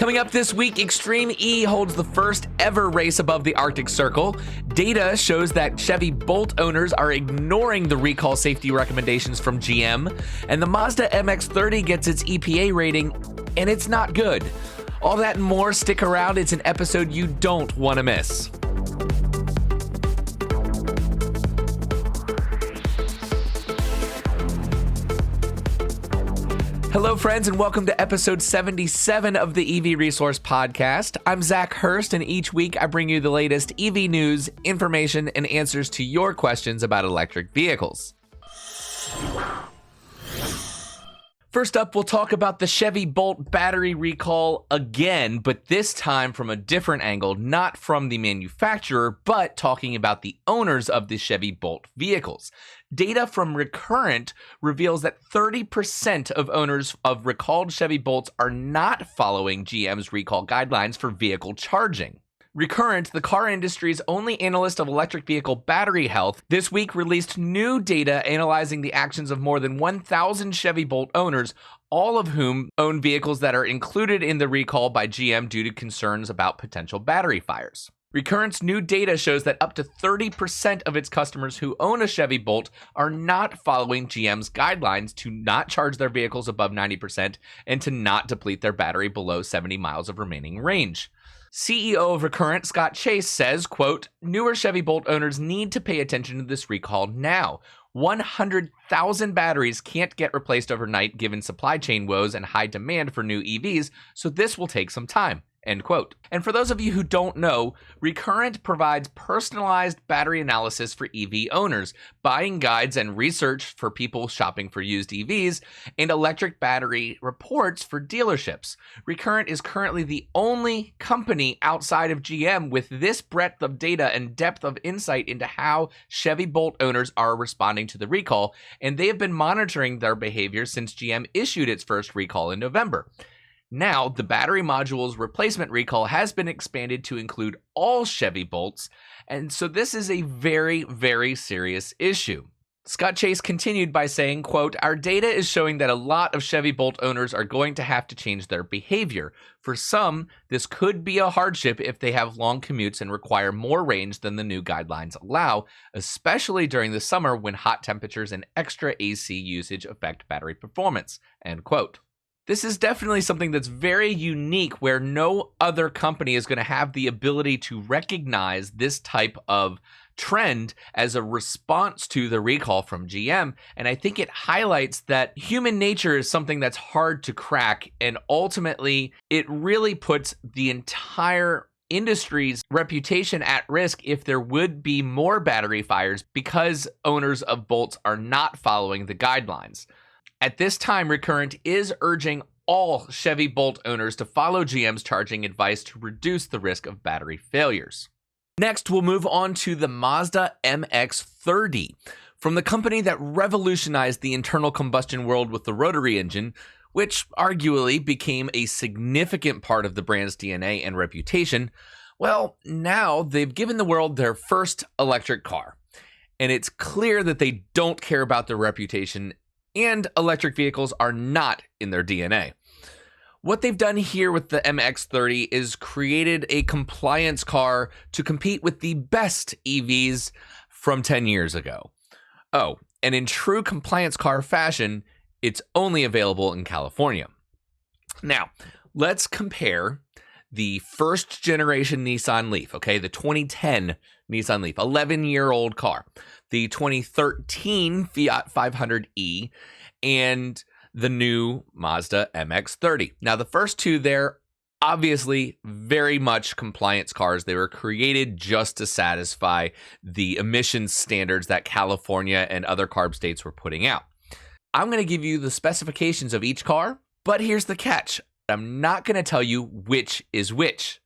Coming up this week, Extreme E holds the first ever race above the Arctic Circle. Data shows that Chevy Bolt owners are ignoring the recall safety recommendations from GM. And the Mazda MX-30 gets its EPA rating, and it's not good. All that and more, stick around. It's an episode you don't want to miss. Hello, friends, and welcome to episode 77 of the EV Resource Podcast. I'm Zach Hurst, and each week I bring you the latest EV news, information, and answers to your questions about electric vehicles. First up, we'll talk about the Chevy Bolt battery recall again, but this time from a different angle, not from the manufacturer, but talking about the owners of the Chevy Bolt vehicles. Data from Recurrent reveals that 30% of owners of recalled Chevy Bolts are not following GM's recall guidelines for vehicle charging. Recurrent, the car industry's only analyst of electric vehicle battery health, this week released new data analyzing the actions of more than 1,000 Chevy Bolt owners, all of whom own vehicles that are included in the recall by GM due to concerns about potential battery fires. Recurrent's new data shows that up to 30% of its customers who own a Chevy Bolt are not following GM's guidelines to not charge their vehicles above 90% and to not deplete their battery below 70 miles of remaining range. CEO of Recurrent, Scott Chase, says, quote, "Newer Chevy Bolt owners need to pay attention to this recall now. 100,000 batteries can't get replaced overnight given supply chain woes and high demand for new EVs, so this will take some time." End quote. And for those of you who don't know, Recurrent provides personalized battery analysis for EV owners, buying guides and research for people shopping for used EVs, and electric battery reports for dealerships. Recurrent is currently the only company outside of GM with this breadth of data and depth of insight into how Chevy Bolt owners are responding to the recall, and they have been monitoring their behavior since GM issued its first recall in November. Now, the battery module's replacement recall has been expanded to include all Chevy Bolts, and so this is a very, very serious issue. Scott Chase continued by saying, quote, "Our data is showing that a lot of Chevy Bolt owners are going to have to change their behavior. For some, this could be a hardship if they have long commutes and require more range than the new guidelines allow, especially during the summer when hot temperatures and extra AC usage affect battery performance." End quote. This is definitely something that's very unique where no other company is going to have the ability to recognize this type of trend as a response to the recall from GM. And I think it highlights that human nature is something that's hard to crack. And ultimately, it really puts the entire industry's reputation at risk if there would be more battery fires because owners of Bolts are not following the guidelines. At this time, Recurrent is urging all Chevy Bolt owners to follow GM's charging advice to reduce the risk of battery failures. Next, we'll move on to the Mazda MX-30. From the company that revolutionized the internal combustion world with the rotary engine, which arguably became a significant part of the brand's DNA and reputation, well, now they've given the world their first electric car. And it's clear that they don't care about their reputation, and electric vehicles are not in their DNA. What they've done here with the MX-30 is created a compliance car to compete with the best EVs from 10 years ago. Oh, and in true compliance car fashion, it's only available in California. Now, let's compare the first generation Nissan Leaf, okay, the 2010 Nissan Leaf, 11-year-old car, the 2013 Fiat 500e, and the new Mazda MX-30. Now, the first two there, obviously very much compliance cars. They were created just to satisfy the emissions standards that California and other CARB states were putting out. I'm going to give you the specifications of each car, but here's the catch. I'm not going to tell you which is which.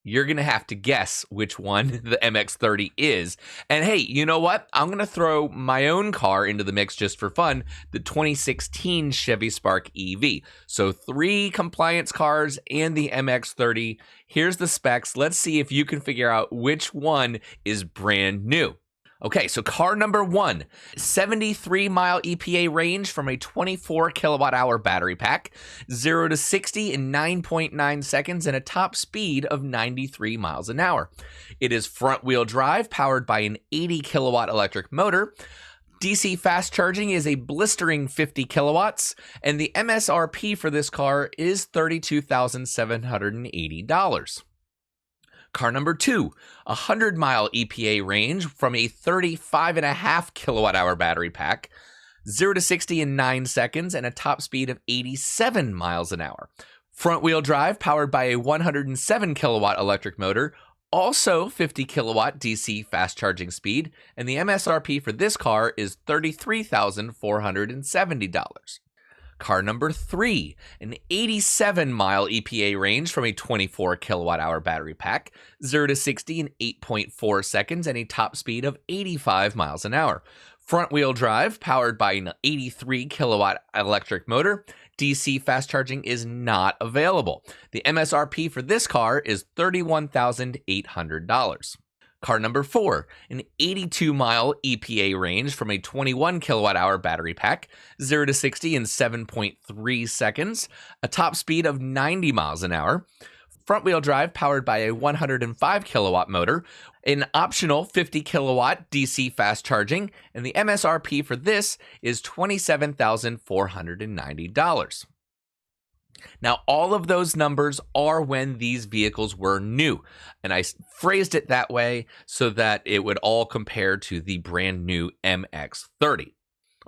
You're going to have to guess which one the MX-30 is. And hey, you know what? I'm going to throw my own car into the mix just for fun, the 2016 Chevy Spark EV. So 3 compliance cars and the MX-30. Here's the specs. Let's see if you can figure out which one is brand new. Okay, so car number 1, 73-mile EPA range from a 24 kilowatt-hour battery pack, 0 to 60 in 9.9 seconds, and a top speed of 93 miles an hour. It is front-wheel drive, powered by an 80 kilowatt electric motor. DC fast charging is a blistering 50 kilowatts, and the MSRP for this car is $32,780. Car number 2, 100-mile EPA range from a 35.5 kilowatt-hour battery pack, 0 to 60 in 9 seconds, and a top speed of 87 miles an hour. Front-wheel drive powered by a 107 kilowatt electric motor, also 50 kilowatt DC fast charging speed, and the MSRP for this car is $33,470. Car number 3, an 87-mile EPA range from a 24 kilowatt-hour battery pack, 0 to 60 in 8.4 seconds, and a top speed of 85 miles an hour. Front-wheel drive, powered by an 83 kilowatt electric motor. DC fast charging is not available. The MSRP for this car is $31,800. Car number 4, an 82-mile EPA range from a 21 kilowatt-hour battery pack, 0 to 60 in 7.3 seconds, a top speed of 90 miles an hour. Front-wheel drive powered by a 105 kilowatt motor, an optional 50 kilowatt DC fast charging, and the MSRP for this is $27,490. Now, all of those numbers are when these vehicles were new, and I phrased it that way so that it would all compare to the brand new MX-30.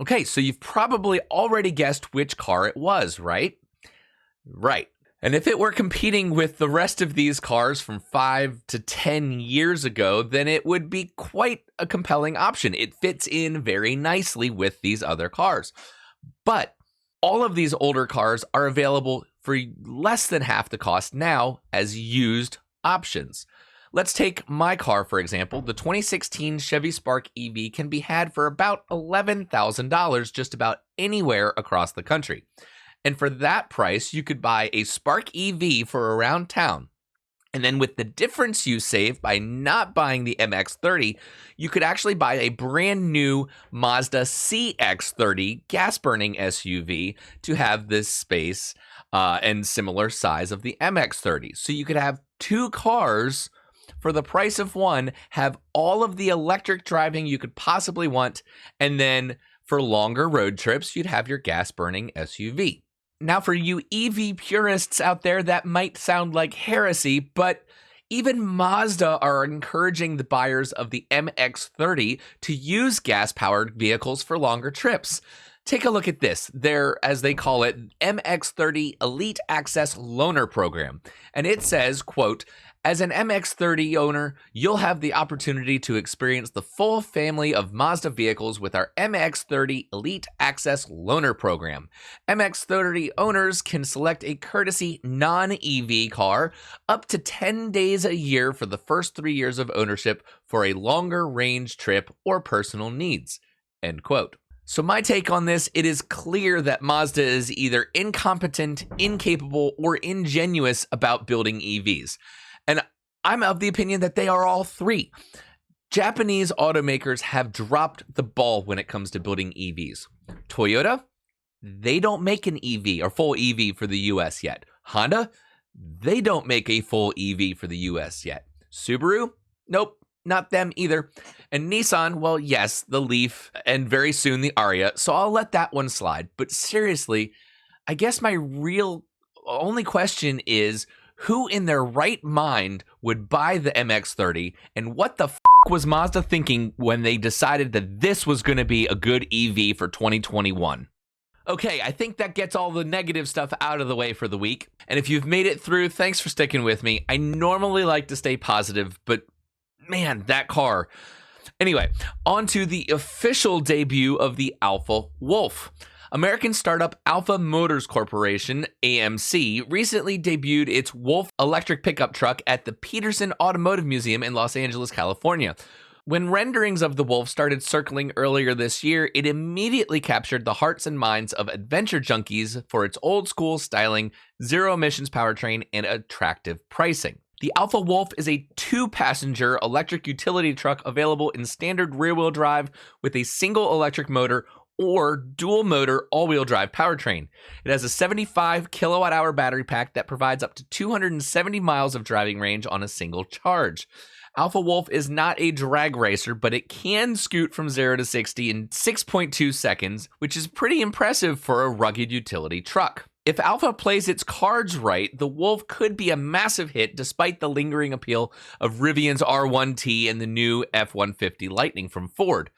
Okay, so you've probably already guessed which car it was, right? Right. And if it were competing with the rest of these cars from 5 to 10 years ago, then it would be quite a compelling option. It fits in very nicely with these other cars. But all of these older cars are available for less than half the cost now as used options. Let's take my car, for example. The 2016 Chevy Spark EV can be had for about $11,000 just about anywhere across the country. And for that price, you could buy a Spark EV for around town. And then with the difference you save by not buying the MX-30, you could actually buy a brand new Mazda CX-30 gas-burning SUV to have this space and similar size of the MX-30. So you could have two cars for the price of one, have all of the electric driving you could possibly want, and then for longer road trips, you'd have your gas-burning SUV. Now, for you EV purists out there, that might sound like heresy, but even Mazda are encouraging the buyers of the MX-30 to use gas-powered vehicles for longer trips. Take a look at this. Their, as they call it, MX-30 Elite Access Loaner Program. And it says, quote, "As an MX-30 owner, you'll have the opportunity to experience the full family of Mazda vehicles with our MX-30 Elite Access Loaner Program. MX-30 owners can select a courtesy non-EV car up to 10 days a year for the first 3 years of ownership for a longer range trip or personal needs." End quote. So my take on this, it is clear that Mazda is either incompetent, incapable, or ingenuous about building EVs. And I'm of the opinion that they are all three. Japanese automakers have dropped the ball when it comes to building EVs. Toyota, they don't make an EV or full EV for the US yet. Honda, they don't make a full EV for the US yet. Subaru, nope, not them either. And Nissan, well, yes, the Leaf, and very soon the Ariya, so I'll let that one slide. But seriously, I guess my real only question is, who in their right mind would buy the MX-30, and what the was Mazda thinking when they decided that this was going to be a good EV for 2021? Okay, I think that gets all the negative stuff out of the way for the week. And if you've made it through, thanks for sticking with me. I normally like to stay positive, but man, that car. Anyway, on to the official debut of the Alpha Wolf. American startup Alpha Motors Corporation, AMC, recently debuted its Wolf electric pickup truck at the Peterson Automotive Museum in Los Angeles, California. When renderings of the Wolf started circling earlier this year, it immediately captured the hearts and minds of adventure junkies for its old-school styling, zero-emissions powertrain, and attractive pricing. The Alpha Wolf is a 2-passenger electric utility truck available in standard rear-wheel drive with a single electric motor or dual-motor all-wheel drive powertrain. It has a 75 kilowatt-hour battery pack that provides up to 270 miles of driving range on a single charge. Alpha Wolf is not a drag racer, but it can scoot from 0 to 60 in 6.2 seconds, which is pretty impressive for a rugged utility truck. If Alpha plays its cards right, the Wolf could be a massive hit despite the lingering appeal of Rivian's R1T and the new F-150 Lightning from Ford.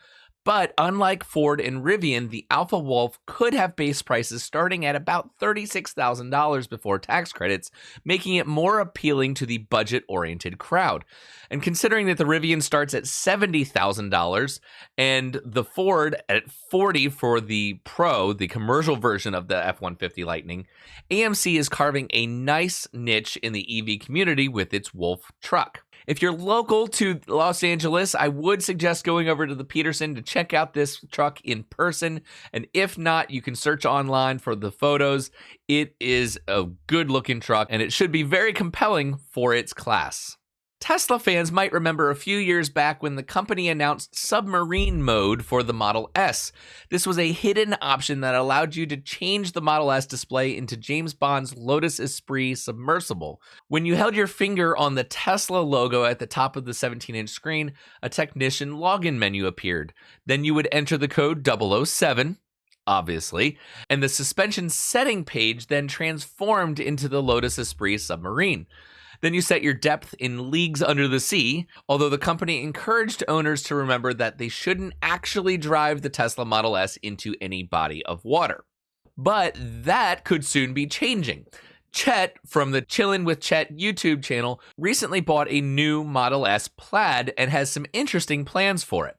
But unlike Ford and Rivian, the Alpha Wolf could have base prices starting at about $36,000 before tax credits, making it more appealing to the budget-oriented crowd. And considering that the Rivian starts at $70,000 and the Ford at $40,000 for the Pro, the commercial version of the F-150 Lightning, AMC is carving a nice niche in the EV community with its Wolf truck. If you're local to Los Angeles, I would suggest going over to the Peterson to check out this truck in person. And if not, you can search online for the photos. It is a good-looking truck, and it should be very compelling for its class. Tesla fans might remember a few years back when the company announced Submarine mode for the Model S. This was a hidden option that allowed you to change the Model S display into James Bond's Lotus Esprit submersible. When you held your finger on the Tesla logo at the top of the 17-inch screen, a technician login menu appeared. Then you would enter the code 007, obviously, and the suspension setting page then transformed into the Lotus Esprit Submarine. Then you set your depth in leagues under the sea, although the company encouraged owners to remember that they shouldn't actually drive the Tesla Model S into any body of water. But that could soon be changing. Chet from the Chillin' with Chet YouTube channel recently bought a new Model S Plaid and has some interesting plans for it.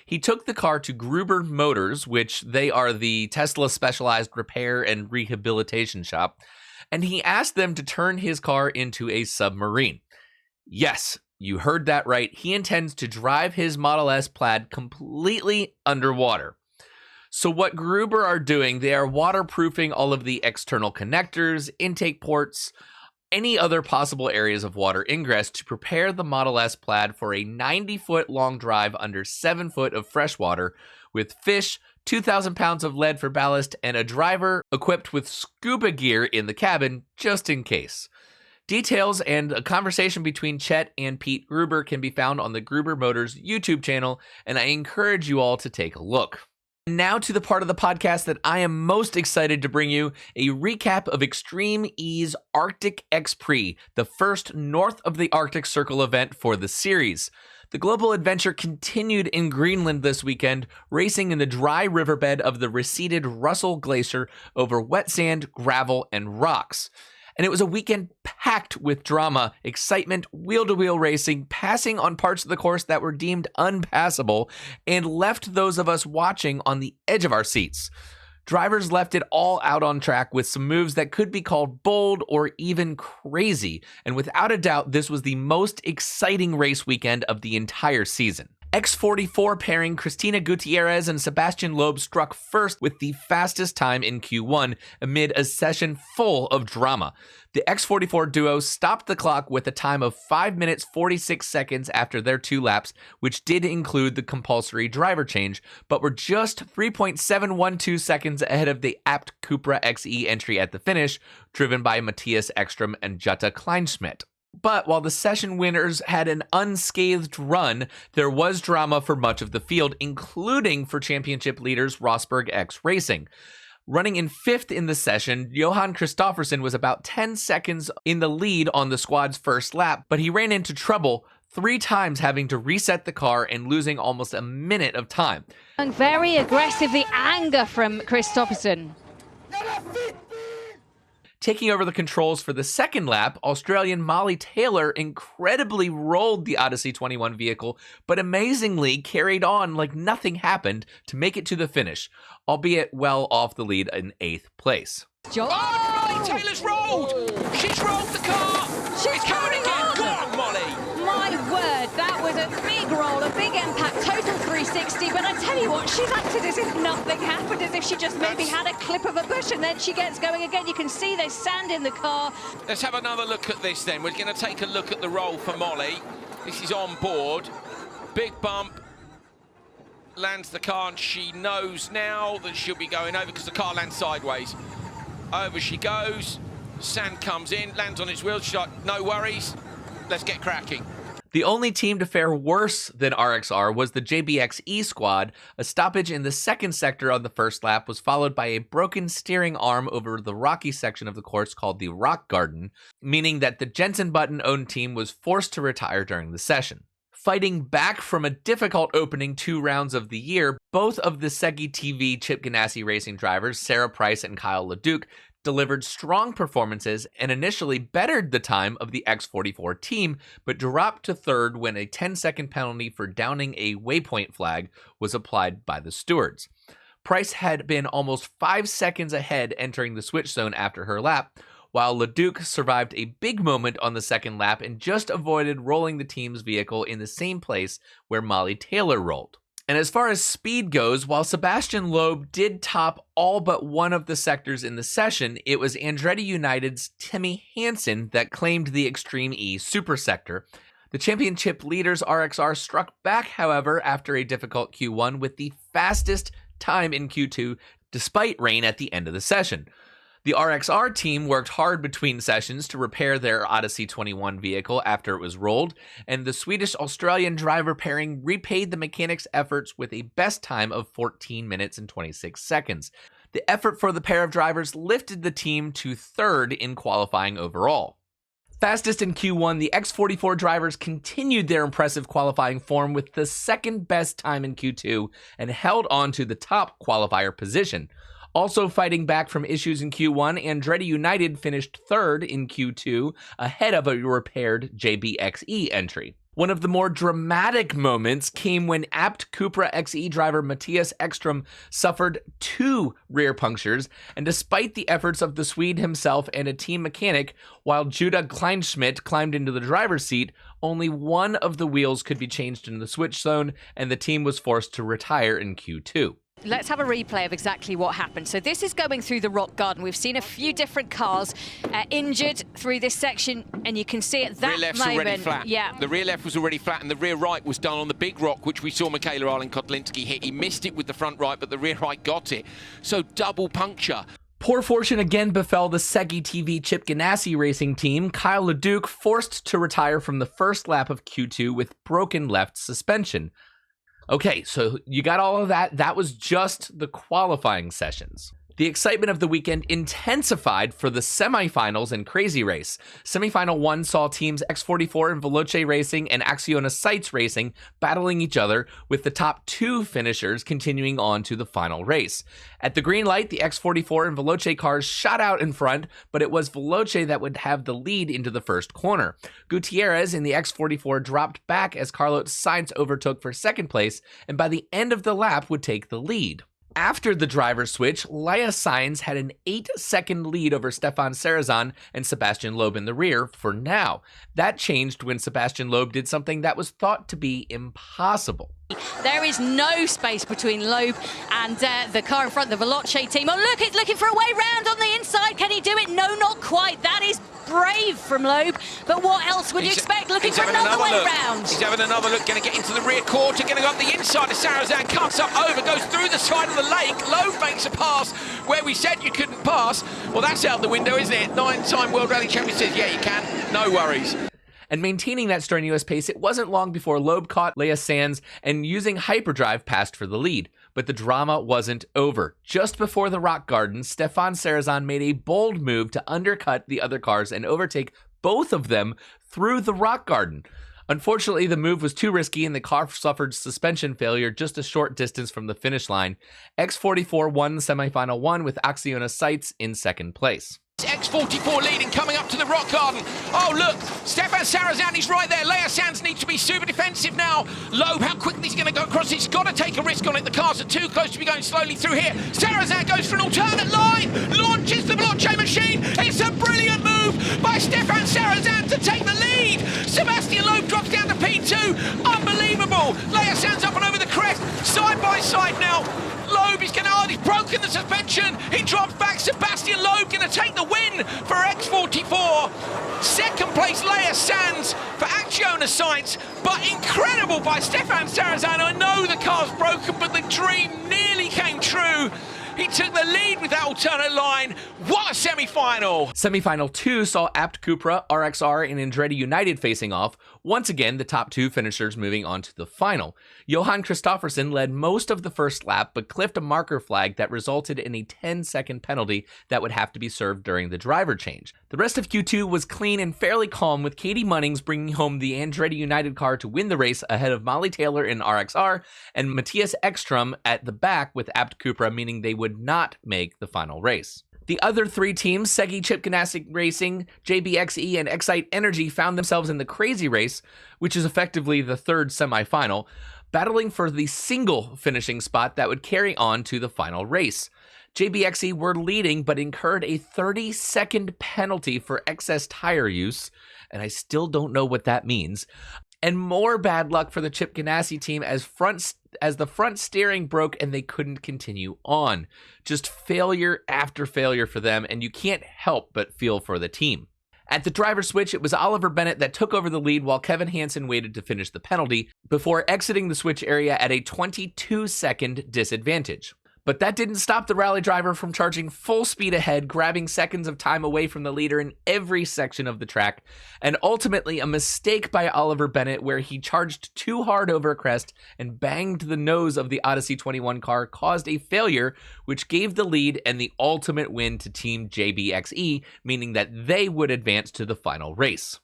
He took the car to Gruber Motors, which they are the Tesla specialized repair and rehabilitation shop, and he asked them to turn his car into a submarine. Yes, you heard that right. He intends to drive his Model S Plaid completely underwater. So what Gruber are doing, they are waterproofing all of the external connectors, intake ports, any other possible areas of water ingress to prepare the Model S Plaid for a 90-foot long drive under 7 foot of fresh water with fish, 2,000 pounds of lead for ballast, and a driver equipped with scuba gear in the cabin just in case. Details and a conversation between Chet and Pete Gruber can be found on the Gruber Motors YouTube channel, and I encourage you all to take a look. Now to the part of the podcast that I am most excited to bring you, a recap of Extreme E's Arctic X Prix, the first north of the Arctic Circle event for the series. The global adventure continued in Greenland this weekend, racing in the dry riverbed of the receded Russell Glacier over wet sand, gravel, and rocks. And it was a weekend packed with drama, excitement, wheel-to-wheel racing, passing on parts of the course that were deemed unpassable, and left those of us watching on the edge of our seats. Drivers left it all out on track with some moves that could be called bold or even crazy, and without a doubt, this was the most exciting race weekend of the entire season. X44 pairing Cristina Gutierrez and Sebastian Loeb struck first with the fastest time in Q1 amid a session full of drama. The X44 duo stopped the clock with a time of 5 minutes 46 seconds after their 2 laps, which did include the compulsory driver change, but were just 3.712 seconds ahead of the apt Cupra XE entry at the finish, driven by Matthias Ekstrom and Jutta Kleinschmidt. But while the session winners had an unscathed run, there was drama for much of the field, including for championship leaders Rosberg X Racing. Running in 5th in the session, Johan Kristoffersen was about 10 seconds in the lead on the squad's first lap, but he ran into trouble 3 times, having to reset the car and losing almost a minute of time. And very aggressive, the anger from Kristoffersen. Taking over the controls for the second lap, Australian Molly Taylor incredibly rolled the Odyssey 21 vehicle, but amazingly carried on like nothing happened to make it to the finish, albeit well off the lead in 8th place. Molly Taylor's rolled! She's rolled the car! She's coming again! Go on, Molly! My word, that was a big roll, a big impact, total 3 360, but I tell you what, she's acted as if nothing happened, as if she just maybe had a clip of a bush, and then she gets going again. You can see there's sand in the car. Let's have another look at this then. We're going to take a look at the roll for Molly. This is on board. Big bump. Lands the car, and she knows now that she'll be going over because the car lands sideways. Over she goes. Sand comes in, lands on its wheels. She's like, no worries. Let's get cracking. The only team to fare worse than RXR was the JBX-E squad. A stoppage in the second sector on the first lap was followed by a broken steering arm over the rocky section of the course called the Rock Garden, meaning that the Jensen Button-owned team was forced to retire during the session. Fighting back from a difficult opening 2 rounds of the year, both of the Segi TV Chip Ganassi Racing drivers, Sarah Price and Kyle LeDuc, delivered strong performances and initially bettered the time of the X44 team, but dropped to third when a 10-second penalty for downing a waypoint flag was applied by the stewards. Price had been almost 5 seconds ahead entering the switch zone after her lap, while LeDuc survived a big moment on the second lap and just avoided rolling the team's vehicle in the same place where Molly Taylor rolled. And as far as speed goes, while Sebastian Loeb did top all but one of the sectors in the session, it was Andretti United's Timmy Hansen that claimed the Extreme E Super Sector. The championship leaders RXR struck back, however, after a difficult Q1 with the fastest time in Q2, despite rain at the end of the session. The RXR team worked hard between sessions to repair their Odyssey 21 vehicle after it was rolled, and the Swedish-Australian driver pairing repaid the mechanics' efforts with a best time of 14 minutes and 26 seconds. The effort for the pair of drivers lifted the team to third in qualifying overall. Fastest in Q1, the X44 drivers continued their impressive qualifying form with the second best time in Q2 and held on to the top qualifier position. Also fighting back from issues in Q1, Andretti United finished third in Q2, ahead of a repaired JBX-E entry. One of the more dramatic moments came when apt Cupra XE driver Matthias Ekstrom suffered 2 rear punctures, and despite the efforts of the Swede himself and a team mechanic, while Judah Kleinschmidt climbed into the driver's seat, only one of the wheels could be changed in the switch zone, and the team was forced to retire in Q2. Let's have a replay of exactly what happened. So this is going through the rock garden. We've seen a few different cars injured through this section, and you can see at that rear left's moment, already flat. Yeah, The rear left was already flat, and the rear right was done on the big rock, which we saw Michaela Arlen-Kotlinski hit. He missed it with the front right, but the rear right got it. So double puncture. Poor fortune again befell the Segi TV Chip Ganassi Racing team. Kyle LeDuc forced to retire from the first lap of Q2 with broken left suspension. Okay, so you got all of that. That was just the qualifying sessions. The excitement of the weekend intensified for the semifinals and Crazy Race. Semifinal 1 saw teams X44 and Veloce Racing and Acciona Sites Racing battling each other, with the top 2 finishers continuing on to the final race. At the green light, the X44 and Veloce cars shot out in front, but it was Veloce that would have the lead into the first corner. Gutierrez in the X44 dropped back as Carlos Sainz overtook for second place, and by the end of the lap would take the lead. After the driver switch, Leia Sainz had an 8-second lead over Stefan Sarrazin and Sebastian Loeb in the rear for now. That changed when Sebastian Loeb did something that was thought to be impossible. there is no space between Loeb and the car in front, the Veloce team. Oh, look, it's looking for a way round on the inside. Can he do it? No, not quite. That is brave from Loeb, but what else would you expect? Looking for another way round. He's having another look, going to get into the rear quarter, going to go up the inside of Sarrazin, cuts up over, goes through the side of the lake. Loeb makes a pass where we said you couldn't pass. Well, that's out the window, isn't it? 9-time World Rally Champion says, yeah, you can, no worries. And maintaining that strenuous pace, it wasn't long before Loeb caught Leia Sands and using hyperdrive passed for the lead. But the drama wasn't over. Just before the Rock Garden, Stefan Sarrazin made a bold move to undercut the other cars and overtake both of them through the Rock Garden. Unfortunately, the move was too risky and the car suffered suspension failure just a short distance from the finish line. X44 won the semifinal 1 with Acciona Sites in second place. X44 leading, coming up to the Rock Garden. Oh, look, Stefan Sarrazin is right there. Leia Sands needs to be super defensive now. Loeb, how quickly he's going to go across? He's got to take a risk on it. The cars are too close to be going slowly through here. Sarrazin goes for an alternate line, launches the Veloce machine. It's a brilliant move by Stefan Sarrazin to take the lead. Sebastian Loeb drops down to P2. Unbelievable. Leia Sands up and over the crest. inside now. Loeb is going to, he's broken the suspension. He drops back. Sebastian Loeb going to take the win for X44. Second place, Leia Sands for Acciona Sites. But incredible by Stefan Sarazan. I know the car's broken, but the dream nearly came true. He took the lead with that alternate line. What a semi-final! Semi-final 2 saw Apt Cupra, RXR, and Andretti United facing off. Once again, the top 2 finishers moving on to the final. Johan Kristoffersen led most of the first lap, but clipped a marker flag that resulted in a 10-second penalty that would have to be served during the driver change. The rest of Q2 was clean and fairly calm, with Katie Munnings bringing home the Andretti United car to win the race ahead of Molly Taylor in RXR and Matthias Ekstrom at the back with Apt Cupra, meaning they would not make the final race. The other 3 teams, Segi Chip Ganassi Racing, JBXE, and Excite Energy, found themselves in the Crazy Race, which is effectively the third semifinal, battling for the single finishing spot that would carry on to the final race. JBXE were leading, but incurred a 30-second penalty for excess tire use, and I still don't know what that means. And more bad luck for the Chip Ganassi team as the front steering broke and they couldn't continue on. Just failure after failure for them, and you can't help but feel for the team. At the driver switch, it was Oliver Bennett that took over the lead while Kevin Hansen waited to finish the penalty before exiting the switch area at a 22-second disadvantage. But that didn't stop the rally driver from charging full speed ahead, grabbing seconds of time away from the leader in every section of the track, and ultimately a mistake by Oliver Bennett where he charged too hard over a crest and banged the nose of the Odyssey 21 car caused a failure, which gave the lead and the ultimate win to Team JBXE, meaning that they would advance to the final race.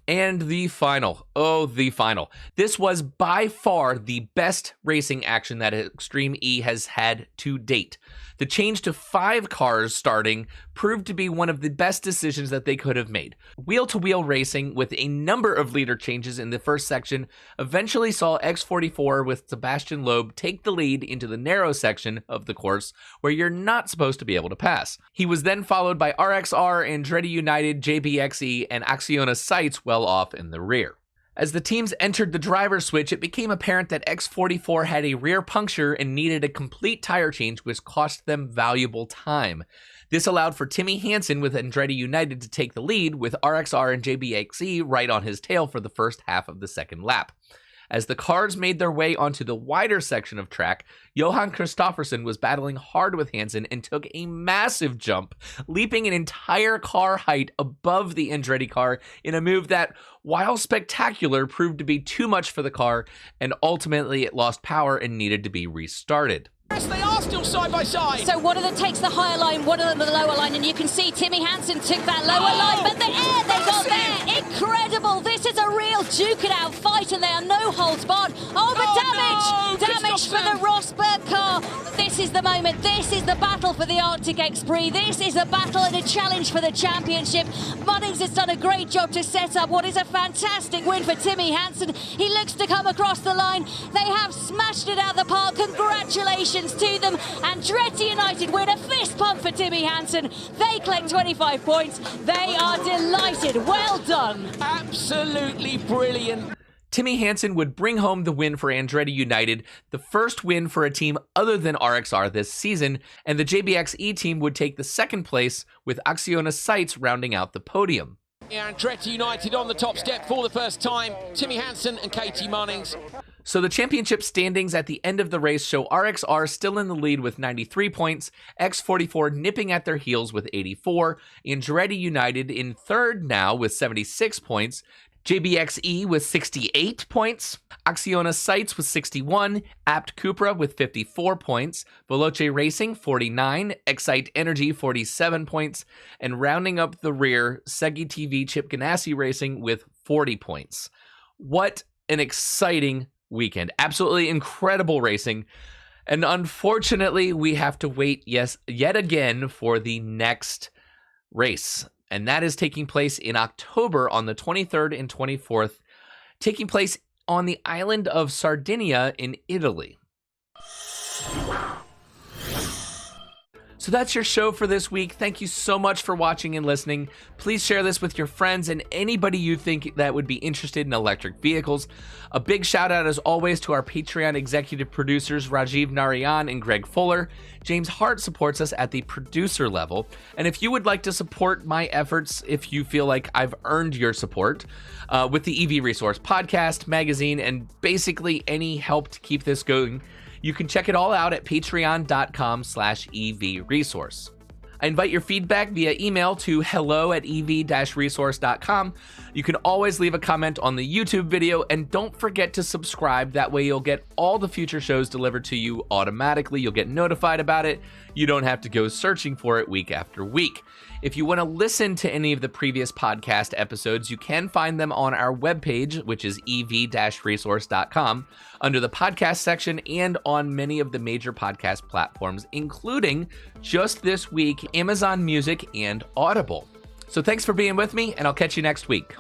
And the final. Oh, the final. This was by far the best racing action that Extreme E has had to date. The change to 5 cars starting proved to be one of the best decisions that they could have made. Wheel-to-wheel racing with a number of leader changes in the first section eventually saw X44 with Sebastian Loeb take the lead into the narrow section of the course where you're not supposed to be able to pass. He was then followed by RXR, Andretti United, JBXE, and Acciona Sites well off in the rear. As the teams entered the driver switch, it became apparent that X44 had a rear puncture and needed a complete tire change, which cost them valuable time. This allowed for Timmy Hansen with Andretti United to take the lead, with RXR and JBXE right on his tail for the first half of the second lap. As the cars made their way onto the wider section of track, Johan Kristoffersen was battling hard with Hansen and took a massive jump, leaping an entire car height above the Andretti car in a move that, while spectacular, proved to be too much for the car, and ultimately it lost power and needed to be restarted. Yes, they are still side by side. So one of them takes the higher line, one of them the lower line, and you can see Timmy Hansen took that lower line, but the air they got there, incredible. This is a real duke it out fight, and they are no holds barred. Oh, but damage for the Rosberg car. This is the moment. This is the battle for the Arctic X Prix. This is a battle and a challenge for the championship. Munnings has done a great job to set up what is a fantastic win for Timmy Hansen. He looks to come across the line. They have smashed it out of the park. Congratulations to them. Andretti United win. A fist pump for Timmy Hansen. They collect 25 points. They are delighted. Well done. Absolutely brilliant. Timmy Hansen would bring home the win for Andretti United, the first win for a team other than RXR this season, and the JBXE team would take the second place, with Acciona Sites rounding out the podium. Andretti United on the top step for the first time. Timmy Hansen and Katie Munnings. So the championship standings at the end of the race show RXR still in the lead with 93 points, X44 nipping at their heels with 84, Andretti United in third now with 76 points, JBXE with 68 points, Acciona Sites with 61, Apt Cupra with 54 points, Veloce Racing 49, Excite Energy 47 points, and rounding up the rear, Segi TV Chip Ganassi Racing with 40 points. What an exciting weekend. Absolutely incredible racing. And unfortunately, we have to wait, yet again, for the next race. And that is taking place in October on the 23rd and 24th, taking place on the island of Sardinia in Italy. So that's your show for this week. Thank you so much for watching and listening. Please share this with your friends and anybody you think that would be interested in electric vehicles. A big shout out as always to our Patreon executive producers Rajiv Narayan and Greg Fuller. James Hart supports us at the producer level. And if you would like to support my efforts, if you feel like I've earned your support with the EV Resource podcast, magazine, and basically any help to keep this going, you can check it all out at patreon.com/evresource. I invite your feedback via email to hello@ev-resource.com. You can always leave a comment on the YouTube video, and don't forget to subscribe. That way you'll get all the future shows delivered to you automatically. You'll get notified about it. You don't have to go searching for it week after week. If you want to listen to any of the previous podcast episodes, you can find them on our webpage, which is ev-resource.com, under the podcast section and on many of the major podcast platforms, including just this week, Amazon Music and Audible. So thanks for being with me, and I'll catch you next week.